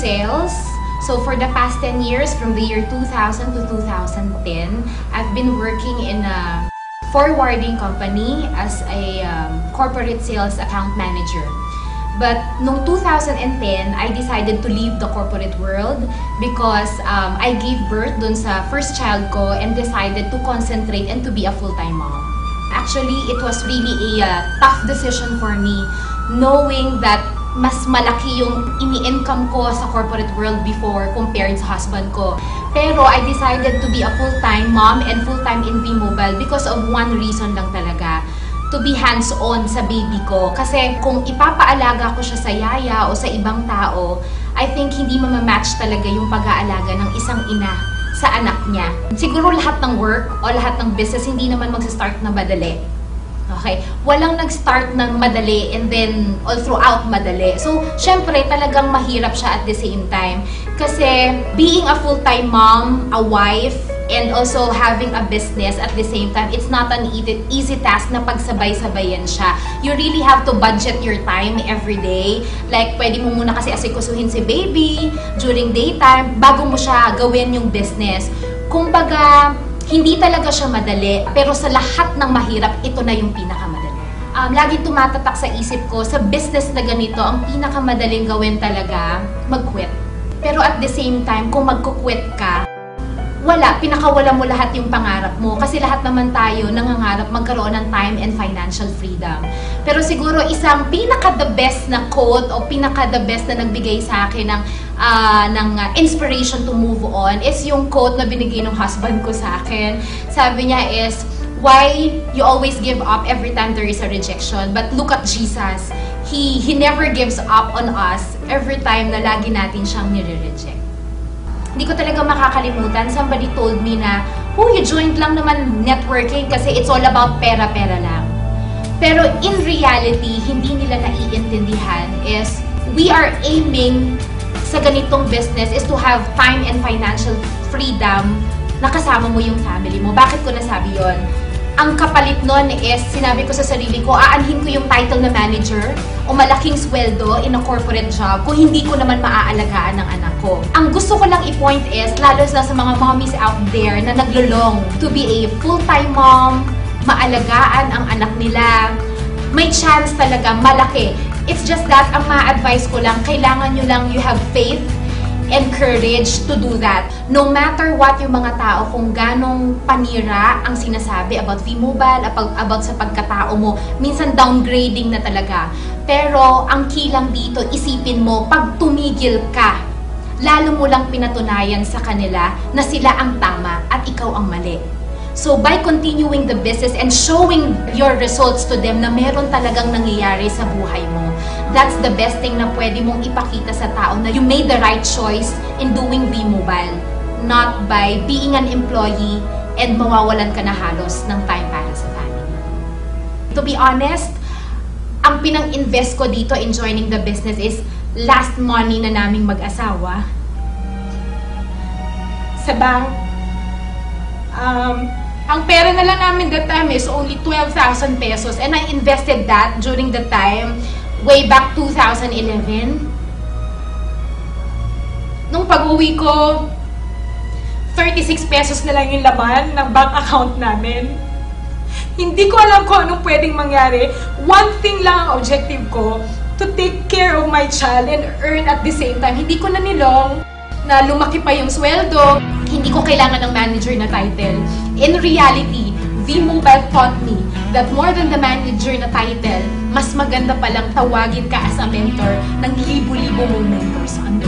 sales. So for the past 10 years, from the year 2000 to 2010, I've been working in a forwarding company as a corporate sales account manager. But noong 2010, I decided to leave the corporate world because I gave birth dun sa first child ko and decided to concentrate and to be a full-time mom. Actually, it was really a tough decision for me, knowing that mas malaki yung ini-income ko sa corporate world before compared sa husband ko. Pero I decided to be a full-time mom and full-time in V-Mobile because of one reason lang talaga. To be hands-on sa baby ko. Kasi kung ipapaalaga ko siya sa yaya o sa ibang tao, I think hindi mamamatch talaga yung pag-aalaga ng isang ina sa anak niya. Siguro lahat ng work o lahat ng business hindi naman mag-start na madali. Okay? Walang nag-start ng madali and then all throughout madali. So, syempre, talagang mahirap siya at the same time. Kasi being a full-time mom, a wife, and also having a business at the same time, it's not an easy task na pagsabay-sabayan siya. You really have to budget your time every day. Like, pwede mo muna kasi asikusuhin si baby during daytime bago mo siya gawin yung business. Kumbaga, hindi talaga siya madali, pero sa lahat ng mahirap, ito na yung pinakamadali. Lagi tumatatak sa isip ko, sa business na ganito, ang pinakamadaling gawin talaga, mag-quit. Pero at the same time, kung mag-quit ka, pinakawala mo lahat yung pangarap mo. Kasi lahat naman tayo nangangarap magkaroon ng time and financial freedom. Pero siguro isang pinaka-the best na quote o pinaka-the best na nagbigay sa akin ng inspiration to move on is yung quote na binigay ng husband ko sa akin. Sabi niya is, why you always give up every time there is a rejection? But look at Jesus. He never gives up on us every time na lagi natin siyang nire-reject. Hindi ko talaga makakalimutan. Somebody told me na, you joined lang naman networking kasi it's all about pera-pera lang. Pero in reality, hindi nila naiintindihan is we are aiming sa ganitong business is to have time and financial freedom na kasama mo yung family mo. Bakit ko nasabi yon? Ang kapalit nun is, sinabi ko sa sarili ko, aanhin ko yung title na manager o malaking sweldo in a corporate job kung hindi ko naman maaalagaan ng anak ko. Ang gusto ko lang i-point is, lalo na sa mga mommies out there na naglulong to be a full-time mom, maalagaan ang anak nila, may chance talaga malaki. It's just that, ang ma-advise ko lang, kailangan nyo lang you have faith and courage to do that. No matter what yung mga tao, kung ganong panira ang sinasabi about V-Mobile, about sa pagkatao mo, minsan downgrading na talaga. Pero ang key lang dito, isipin mo, pag tumigil ka, lalo mo lang pinatunayan sa kanila na sila ang tama at ikaw ang mali. So by continuing the business and showing your results to them na meron talagang nangyayari sa buhay mo, that's the best thing na pwede mong ipakita sa tao na you made the right choice in doing V-Mobile, not by being an employee and mawawalan ka na halos ng time para sa family. To be honest, ang pinang-invest ko dito in joining the business is last money na naming mag-asawa sa bank. Ang pera na lang namin that time is only 12,000 pesos and I invested that during the time way back 2011. Nung pag-uwi ko, 36 pesos na lang yung laman ng bank account namin. Hindi ko alam kung anong pwedeng mangyari. One thing lang ang objective ko, to take care of my child and earn at the same time. Hindi ko na nilong na lumaki pa yung sweldo. Hindi ko kailangan ng manager na title. In reality, V-Mobile taught me that more than the manager na title, mas maganda palang tawagin ka as a mentor ng libo-libo mong mentors on